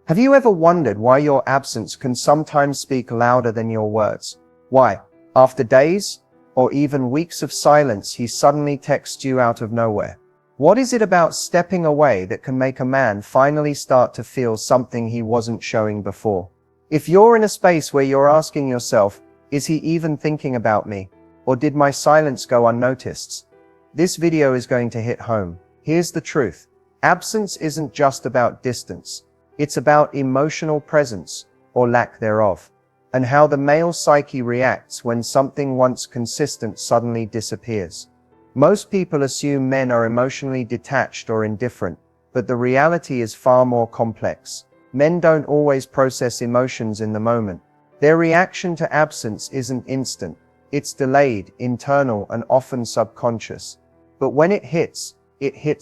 Have you ever wondered why your absence can sometimes speak louder than your words? Why, after days or even weeks of silence, he suddenly texts you out of nowhere? What is it about stepping away that can make a man finally start to feel something he wasn't showing before? If you're in a space where you're asking yourself, is he even thinking about me? Or did my silence go unnoticed? This video is going to hit home. Here's the truth. Absence isn't just about distance. It's about emotional presence, or lack thereof, and how the male psyche reacts when something once consistent suddenly disappears. Most people assume men are emotionally detached or indifferent, but the reality is far more complex. Men don't always process emotions in the moment. Their reaction to absence isn't instant. It's delayed, internal, and often subconscious. But when it hits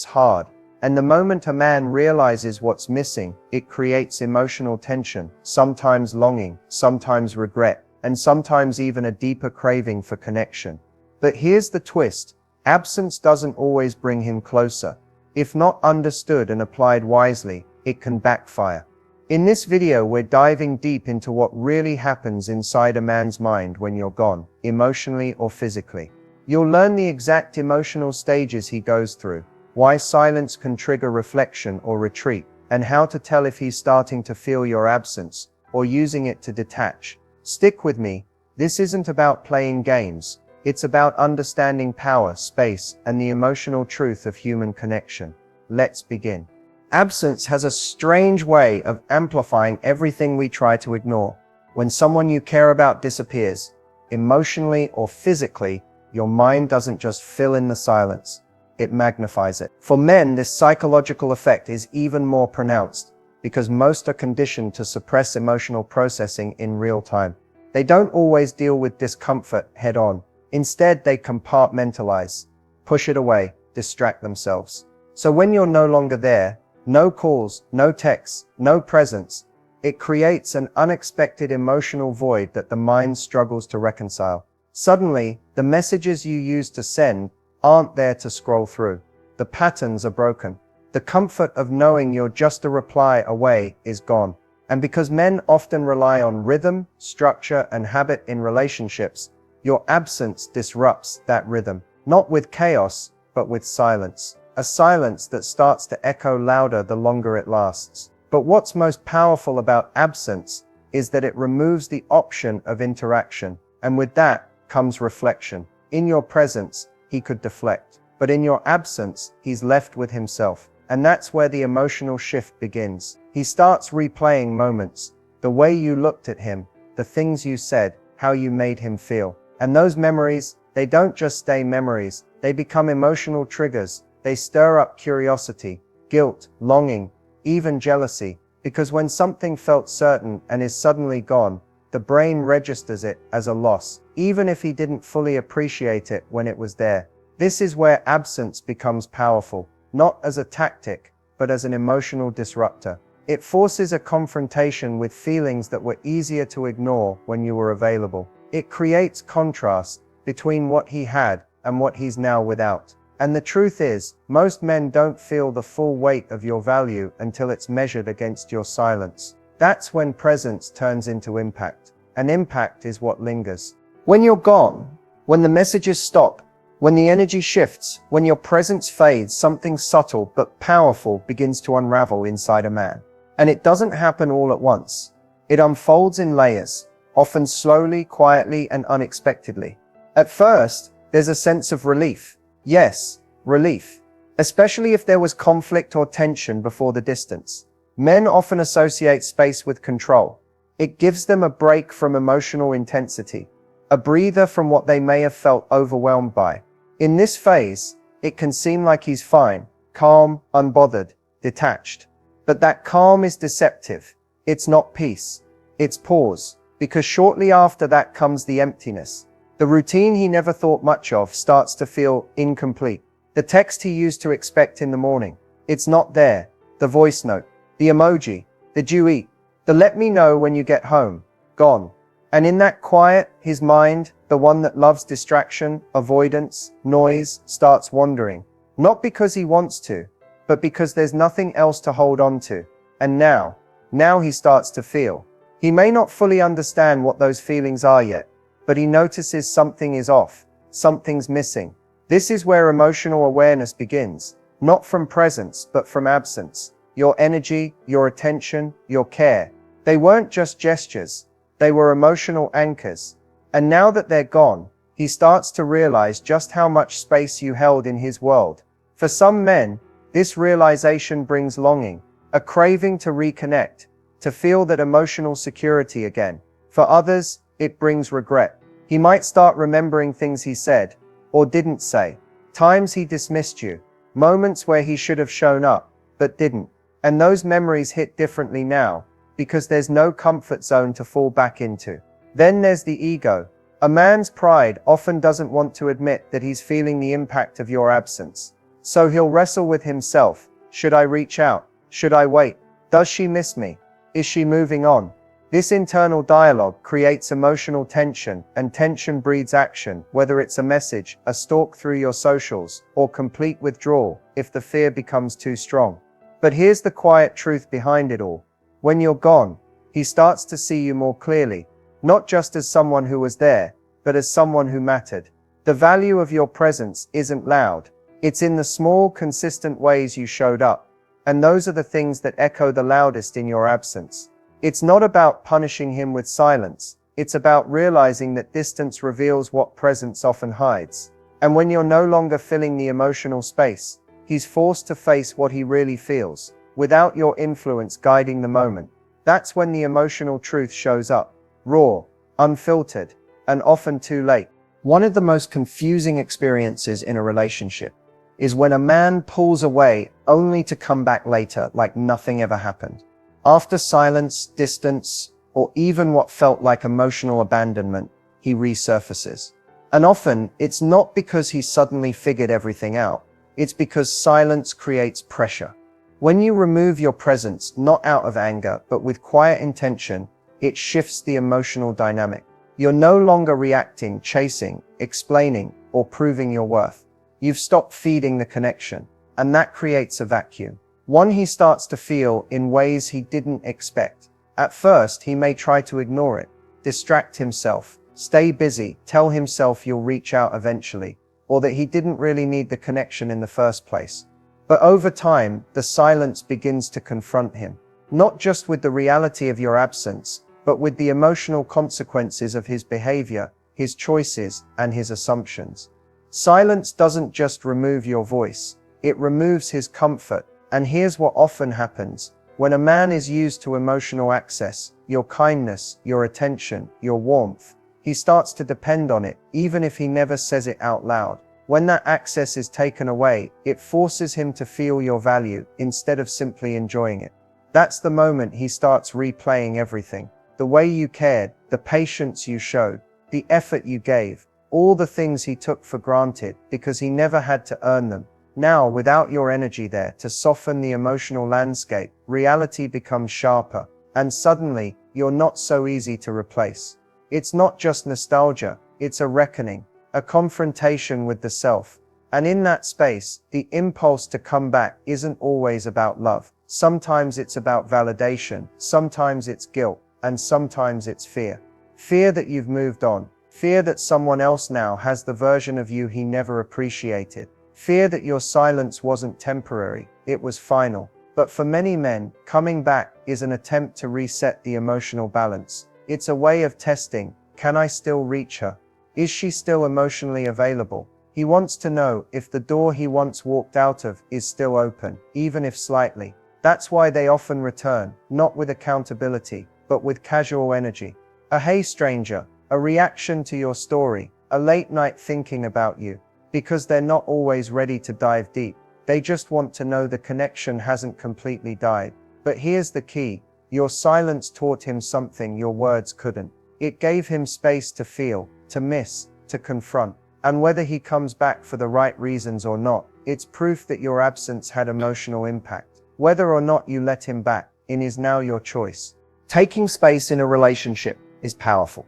hard. And the moment a man realizes what's missing, it creates emotional tension, sometimes longing, sometimes regret, and sometimes even a deeper craving for connection. But here's the twist. Absence doesn't always bring him closer. If not understood and applied wisely, it can backfire. In this video, we're diving deep into what really happens inside a man's mind when you're gone, emotionally or physically. You'll learn the exact emotional stages he goes through, why silence can trigger reflection or retreat, and how to tell if he's starting to feel your absence or using it to detach. Stick with me. This isn't about playing games. It's about understanding power, space, and the emotional truth of human connection. Let's begin. Absence has a strange way of amplifying everything we try to ignore. When someone you care about disappears, emotionally or physically, your mind doesn't just fill in the silence. It magnifies it. For men, this psychological effect is even more pronounced because most are conditioned to suppress emotional processing in real time. They don't always deal with discomfort head on. Instead, they compartmentalize, push it away, distract themselves. So when you're no longer there, no calls, no texts, no presence, it creates an unexpected emotional void that the mind struggles to reconcile. Suddenly, the messages you used to send aren't there to scroll through. The patterns are broken. The comfort of knowing you're just a reply away is gone. And because men often rely on rhythm, structure, and habit in relationships, your absence disrupts that rhythm. Not with chaos, but with silence. A silence that starts to echo louder the longer it lasts. But what's most powerful about absence is that it removes the option of interaction. And with that comes reflection. In your presence, he could deflect. But in your absence, he's left with himself. And that's where the emotional shift begins. He starts replaying moments, the way you looked at him, the things you said, how you made him feel. And those memories, they don't just stay memories, they become emotional triggers. They stir up curiosity, guilt, longing, even jealousy. Because when something felt certain and is suddenly gone, the brain registers it as a loss, even if he didn't fully appreciate it when it was there. This is where absence becomes powerful, not as a tactic, but as an emotional disruptor. It forces a confrontation with feelings that were easier to ignore when you were available. It creates contrast between what he had and what he's now without. And the truth is, most men don't feel the full weight of your value until it's measured against your silence. That's when presence turns into impact. And impact is what lingers. When you're gone, when the messages stop, when the energy shifts, when your presence fades, something subtle but powerful begins to unravel inside a man. And it doesn't happen all at once. It unfolds in layers, often slowly, quietly, and unexpectedly. At first, there's a sense of relief. Yes, relief. Especially if there was conflict or tension before the distance. Men often associate space with control. It gives them a break from emotional intensity, a breather from what they may have felt overwhelmed by. In this phase, it can seem like he's fine, calm, unbothered, detached. But that calm is deceptive. It's not peace. It's pause. Because shortly after that comes the emptiness. The routine he never thought much of starts to feel incomplete. The text he used to expect in the morning, it's not there. The voice note, the emoji, did you eat? The let me know when you get home, gone. And in that quiet, his mind, the one that loves distraction, avoidance, noise, starts wandering. Not because he wants to, but because there's nothing else to hold on to. And now, Now he starts to feel. He may not fully understand what those feelings are yet, but he notices something is off, something's missing. This is where emotional awareness begins, not from presence, but from absence. Your energy, your attention, your care. They weren't just gestures, they were emotional anchors. And now that they're gone, he starts to realize just how much space you held in his world. For some men, this realization brings longing, a craving to reconnect, to feel that emotional security again. For others, it brings regret. He might start remembering things he said, or didn't say, times he dismissed you, moments where he should have shown up, but didn't. And those memories hit differently now, because there's no comfort zone to fall back into. Then there's the ego. A man's pride often doesn't want to admit that he's feeling the impact of your absence. So he'll wrestle with himself. Should I reach out? Should I wait? Does she miss me? Is she moving on? This internal dialogue creates emotional tension, and tension breeds action, whether it's a message, a stalk through your socials, or complete withdrawal if the fear becomes too strong. But here's the quiet truth behind it all. When you're gone, he starts to see you more clearly, not just as someone who was there, but as someone who mattered. The value of your presence isn't loud. It's in the small, consistent ways you showed up. And those are the things that echo the loudest in your absence. It's not about punishing him with silence. It's about realizing that distance reveals what presence often hides. And when you're no longer filling the emotional space, he's forced to face what he really feels, without your influence guiding the moment. That's when the emotional truth shows up, raw, unfiltered, and often too late. One of the most confusing experiences in a relationship is when a man pulls away only to come back later like nothing ever happened. After silence, distance, or even what felt like emotional abandonment, he resurfaces. And often, it's not because he suddenly figured everything out. It's because silence creates pressure. When you remove your presence, not out of anger, but with quiet intention, it shifts the emotional dynamic. You're no longer reacting, chasing, explaining, or proving your worth. You've stopped feeding the connection, and that creates a vacuum. One he starts to feel in ways he didn't expect. At first, he may try to ignore it, distract himself, stay busy, tell himself you'll reach out eventually, or that he didn't really need the connection in the first place. But over time, the silence begins to confront him, not just with the reality of your absence, but with the emotional consequences of his behavior, his choices, and his assumptions. Silence doesn't just remove your voice, it removes his comfort. And here's what often happens. When a man is used to emotional access, your kindness, your attention, your warmth, he starts to depend on it, even if he never says it out loud. When that access is taken away, it forces him to feel your value, instead of simply enjoying it. That's the moment he starts replaying everything. The way you cared, the patience you showed, the effort you gave, all the things he took for granted because he never had to earn them. Now, without your energy there to soften the emotional landscape, reality becomes sharper, and suddenly, you're not so easy to replace. It's not just nostalgia, it's a reckoning, a confrontation with the self. And in that space, the impulse to come back isn't always about love. Sometimes it's about validation, sometimes it's guilt, and sometimes it's fear. Fear that you've moved on, fear that someone else now has the version of you he never appreciated. Fear that your silence wasn't temporary, it was final. But for many men, coming back is an attempt to reset the emotional balance. It's a way of testing, can I still reach her? Is she still emotionally available? He wants to know if the door he once walked out of is still open, even if slightly. That's why they often return, not with accountability, but with casual energy. A "hey stranger," a reaction to your story, a late night thinking about you. Because they're not always ready to dive deep. They just want to know the connection hasn't completely died. But here's the key. Your silence taught him something your words couldn't. It gave him space to feel, to miss, to confront. And whether he comes back for the right reasons or not, it's proof that your absence had emotional impact. Whether or not you let him back in is now your choice. Taking space in a relationship is powerful,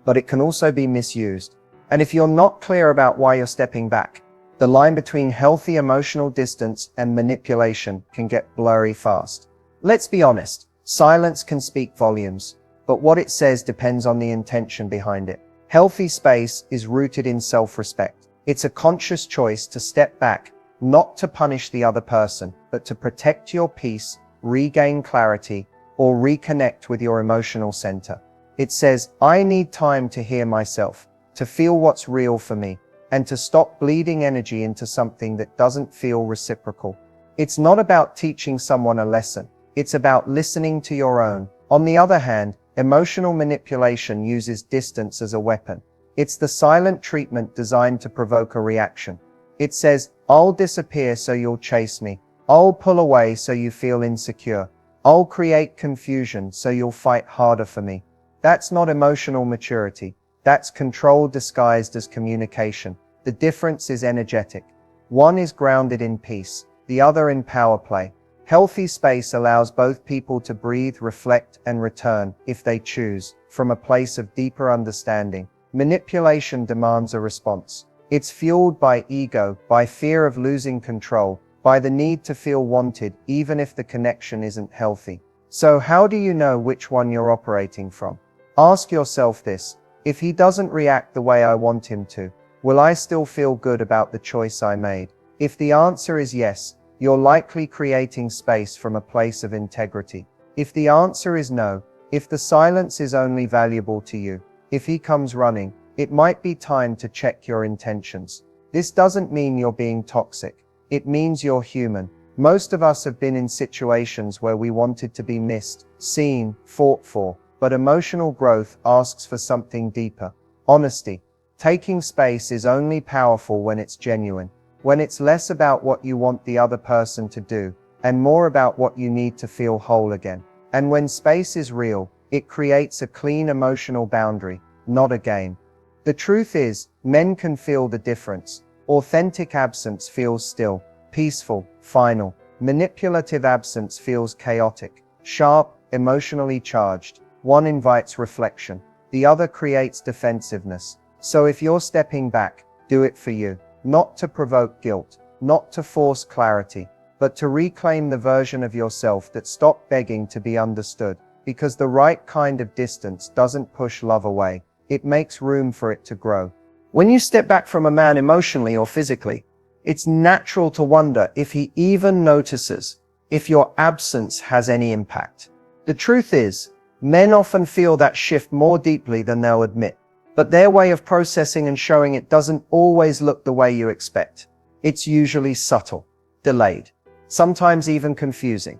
but it can also be misused. And if you're not clear about why you're stepping back, the line between healthy emotional distance and manipulation can get blurry fast. Let's be honest, Silence can speak volumes, but what it says depends on the intention behind it. Healthy space is rooted in self-respect. It's a conscious choice to step back, not to punish the other person, but to protect your peace, regain clarity, or reconnect with your emotional center. It says, I need time to hear myself, to feel what's real for me, and to stop bleeding energy into something that doesn't feel reciprocal. It's not about teaching someone a lesson. It's about listening to your own. On the other hand, emotional manipulation uses distance as a weapon. It's the silent treatment designed to provoke a reaction. It says, I'll disappear so you'll chase me. I'll pull away so you feel insecure. I'll create confusion so you'll fight harder for me. That's not emotional maturity. That's control disguised as communication. The difference is energetic. One is grounded in peace, the other in power play. Healthy space allows both people to breathe, reflect, and return, if they choose, from a place of deeper understanding. Manipulation demands a response. It's fueled by ego, by fear of losing control, by the need to feel wanted, even if the connection isn't healthy. So how do you know which one you're operating from? Ask yourself this: if he doesn't react the way I want him to, will I still feel good about the choice I made? If the answer is yes, you're likely creating space from a place of integrity. If the answer is no, if the silence is only valuable to you, if he comes running, it might be time to check your intentions. This doesn't mean you're being toxic. It means you're human. Most of us have been in situations where we wanted to be missed, seen, fought for, but emotional growth asks for something deeper. Honesty. Taking space is only powerful when it's genuine. When it's less about what you want the other person to do, and more about what you need to feel whole again. And when space is real, it creates a clean emotional boundary, not a game. The truth is, men can feel the difference. Authentic absence feels still, peaceful, final. Manipulative absence feels chaotic, sharp, emotionally charged. One invites reflection, the other creates defensiveness. So if you're stepping back, do it for you. Not to provoke guilt, not to force clarity, but to reclaim the version of yourself that stopped begging to be understood. Because the right kind of distance doesn't push love away, it makes room for it to grow. When you step back from a man emotionally or physically, it's natural to wonder if he even notices, if your absence has any impact. The truth is, men often feel that shift more deeply than they'll admit. But their way of processing and showing it doesn't always look the way you expect. It's usually subtle, delayed, sometimes even confusing.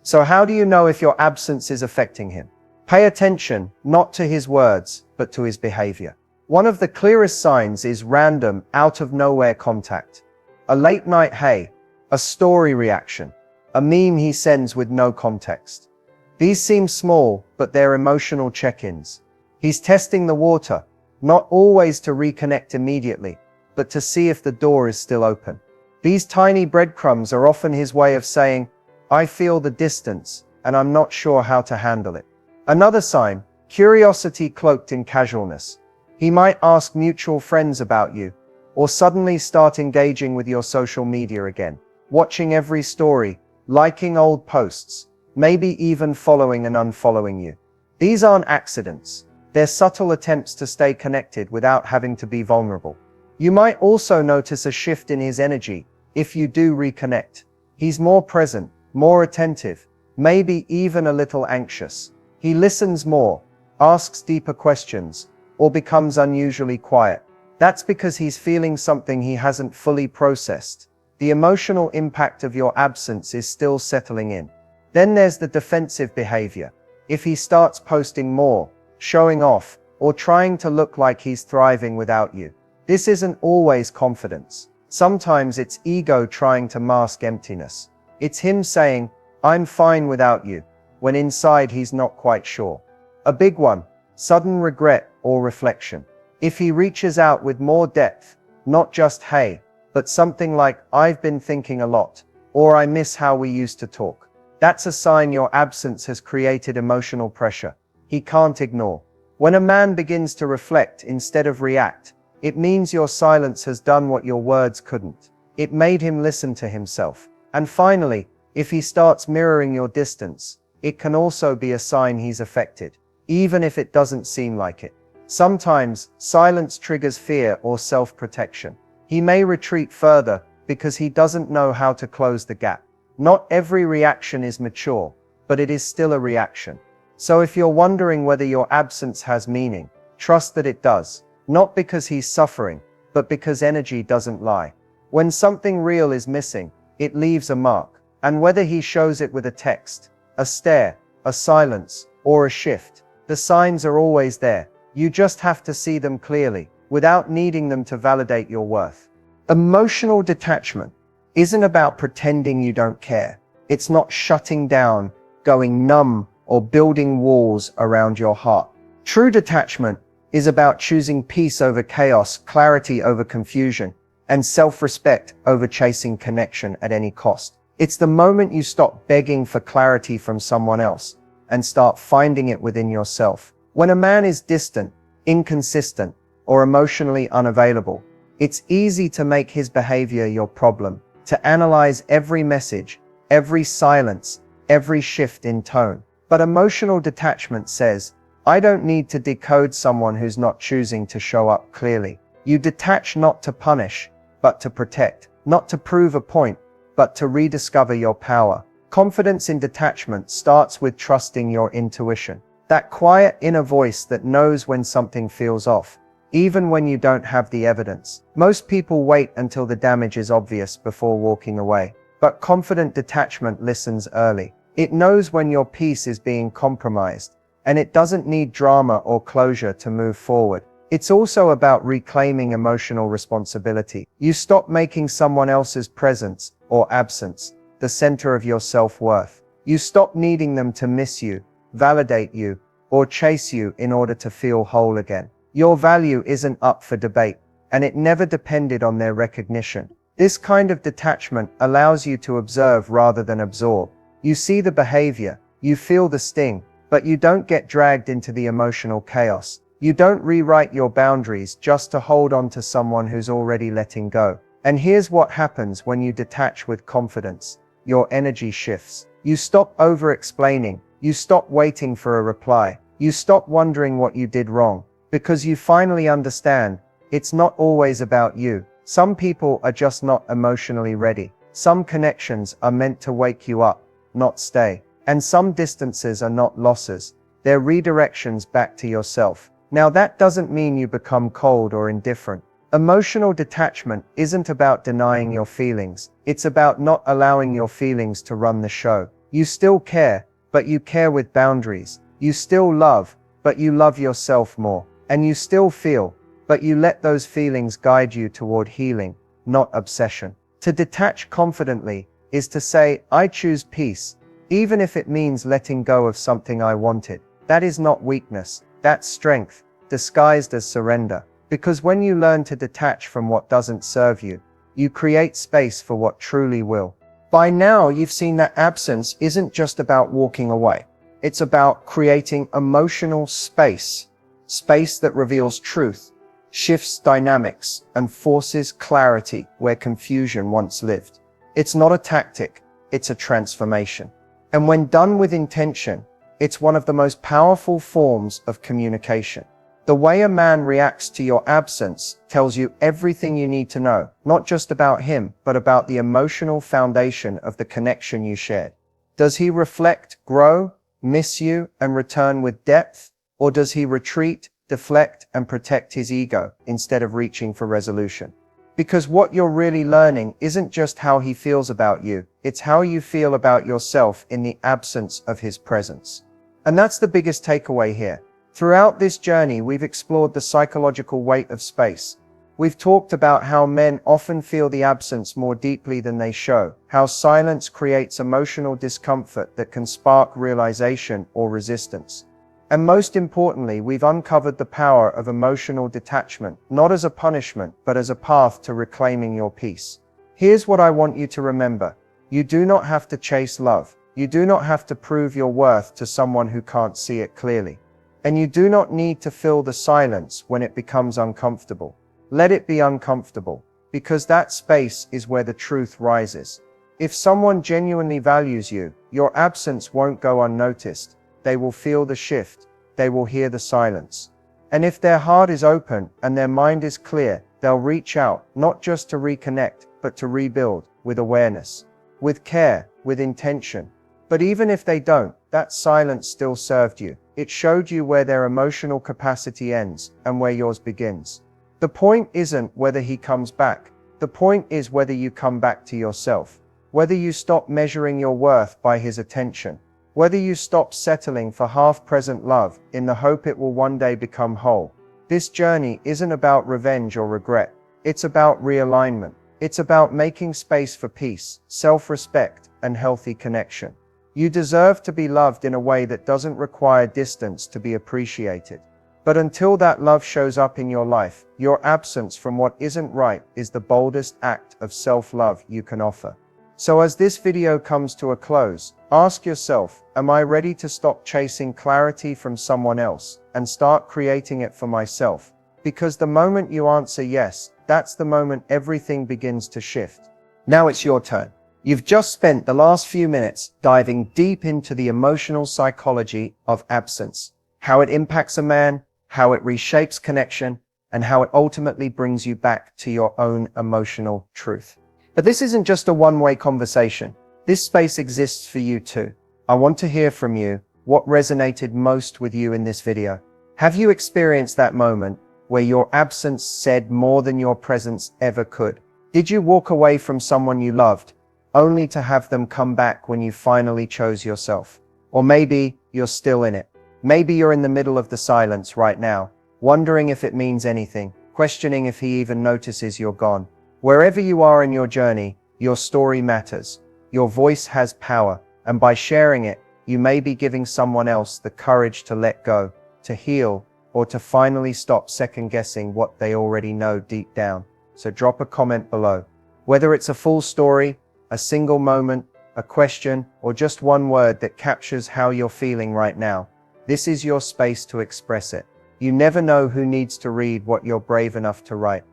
So how do you know if your absence is affecting him? Pay attention, not to his words, but to his behavior. One of the clearest signs is random, out-of-nowhere contact. A late-night hey, a story reaction, a meme he sends with no context. These seem small, but they're emotional check-ins. He's testing the water, not always to reconnect immediately, but to see if the door is still open. These tiny breadcrumbs are often his way of saying, I feel the distance, and I'm not sure how to handle it. Another sign, curiosity cloaked in casualness. He might ask mutual friends about you, or suddenly start engaging with your social media again, watching every story, liking old posts, maybe even following and unfollowing you. These aren't accidents. They're subtle attempts to stay connected without having to be vulnerable. You might also notice a shift in his energy if you do reconnect. He's more present, more attentive, maybe even a little anxious. He listens more, asks deeper questions, or becomes unusually quiet. That's because he's feeling something he hasn't fully processed. The emotional impact of your absence is still settling in. Then there's the defensive behavior. If he starts posting more, showing off, or trying to look like he's thriving without you, this isn't always confidence. Sometimes it's ego trying to mask emptiness. It's him saying, I'm fine without you, when inside he's not quite sure. A big one, sudden regret or reflection. If he reaches out with more depth, not just hey, but something like, I've been thinking a lot, or I miss how we used to talk. That's a sign your absence has created emotional pressure he can't ignore. When a man begins to reflect instead of react, it means your silence has done what your words couldn't. It made him listen to himself. And finally, if he starts mirroring your distance, it can also be a sign he's affected, even if it doesn't seem like it. Sometimes, silence triggers fear or self-protection. He may retreat further because he doesn't know how to close the gap. Not every reaction is mature, but it is still a reaction. So if you're wondering whether your absence has meaning, trust that it does. Not because he's suffering, but because energy doesn't lie. When something real is missing, it leaves a mark. And whether he shows it with a text, a stare, a silence, or a shift, the signs are always there. You just have to see them clearly, without needing them to validate your worth. Emotional detachment isn't about pretending you don't care. It's not shutting down, going numb, or building walls around your heart. True detachment is about choosing peace over chaos, clarity over confusion, and self-respect over chasing connection at any cost. It's the moment you stop begging for clarity from someone else and start finding it within yourself. When a man is distant, inconsistent, or emotionally unavailable, it's easy to make his behavior your problem, to analyze every message, every silence, every shift in tone. But emotional detachment says, I don't need to decode someone who's not choosing to show up clearly. You detach not to punish, but to protect, not to prove a point, but to rediscover your power. Confidence in detachment starts with trusting your intuition. That quiet inner voice that knows when something feels off, even when you don't have the evidence. Most people wait until the damage is obvious before walking away. But confident detachment listens early. It knows when your peace is being compromised, and it doesn't need drama or closure to move forward. It's also about reclaiming emotional responsibility. You stop making someone else's presence or absence the center of your self-worth. You stop needing them to miss you, validate you, or chase you in order to feel whole again. Your value isn't up for debate, and it never depended on their recognition. This kind of detachment allows you to observe rather than absorb. You see the behavior, you feel the sting, but you don't get dragged into the emotional chaos. You don't rewrite your boundaries just to hold on to someone who's already letting go. And here's what happens when you detach with confidence. Your energy shifts. You stop over-explaining. You stop waiting for a reply. You stop wondering what you did wrong. Because you finally understand, it's not always about you. Some people are just not emotionally ready. Some connections are meant to wake you up, not stay. And some distances are not losses. They're redirections back to yourself. Now that doesn't mean you become cold or indifferent. Emotional detachment isn't about denying your feelings. It's about not allowing your feelings to run the show. You still care, but you care with boundaries. You still love, but you love yourself more. And you still feel, but you let those feelings guide you toward healing, not obsession. To detach confidently is to say, I choose peace, even if it means letting go of something I wanted. That is not weakness, that's strength, disguised as surrender. Because when you learn to detach from what doesn't serve you, you create space for what truly will. By now, you've seen that absence isn't just about walking away. It's about creating emotional space. Space that reveals truth, shifts dynamics, and forces clarity where confusion once lived. It's not a tactic, it's a transformation. And when done with intention, it's one of the most powerful forms of communication. The way a man reacts to your absence tells you everything you need to know, not just about him, but about the emotional foundation of the connection you shared. Does he reflect, grow, miss you, and return with depth? Or does he retreat, deflect, and protect his ego instead of reaching for resolution? Because what you're really learning isn't just how he feels about you, it's how you feel about yourself in the absence of his presence. And that's the biggest takeaway here. Throughout this journey, we've explored the psychological weight of space. We've talked about how men often feel the absence more deeply than they show, how silence creates emotional discomfort that can spark realization or resistance. And most importantly, we've uncovered the power of emotional detachment, not as a punishment, but as a path to reclaiming your peace. Here's what I want you to remember. You do not have to chase love. You do not have to prove your worth to someone who can't see it clearly. And you do not need to fill the silence when it becomes uncomfortable. Let it be uncomfortable, because that space is where the truth rises. If someone genuinely values you, your absence won't go unnoticed. They will feel the shift. They will hear the silence. And if their heart is open and their mind is clear, they'll reach out, not just to reconnect, but to rebuild, with awareness, with care, with intention. But even if they don't, that silence still served you. It showed you where their emotional capacity ends and where yours begins. The point isn't whether he comes back. The point is whether you come back to yourself. Whether you stop measuring your worth by his attention. Whether you stop settling for half-present love in the hope it will one day become whole. This journey isn't about revenge or regret. It's about realignment. It's about making space for peace, self-respect, and healthy connection. You deserve to be loved in a way that doesn't require distance to be appreciated. But until that love shows up in your life, your absence from what isn't right is the boldest act of self-love you can offer. So as this video comes to a close, ask yourself, am I ready to stop chasing clarity from someone else and start creating it for myself? Because the moment you answer yes, that's the moment everything begins to shift. Now it's your turn. You've just spent the last few minutes diving deep into the emotional psychology of absence, how it impacts a man, how it reshapes connection, and how it ultimately brings you back to your own emotional truth. But this isn't just a one-way conversation. This space exists for you too. I want to hear from you. What resonated most with you in this video? Have you experienced that moment where your absence said more than your presence ever could? Did you walk away from someone you loved, only to have them come back when you finally chose yourself? Or maybe you're still in it. Maybe you're in the middle of the silence right now, wondering if it means anything, questioning if he even notices you're gone. Wherever you are in your journey, your story matters. Your voice has power, and by sharing it, you may be giving someone else the courage to let go, to heal, or to finally stop second-guessing what they already know deep down. So drop a comment below. Whether it's a full story, a single moment, a question, or just one word that captures how you're feeling right now, this is your space to express it. You never know who needs to read what you're brave enough to write.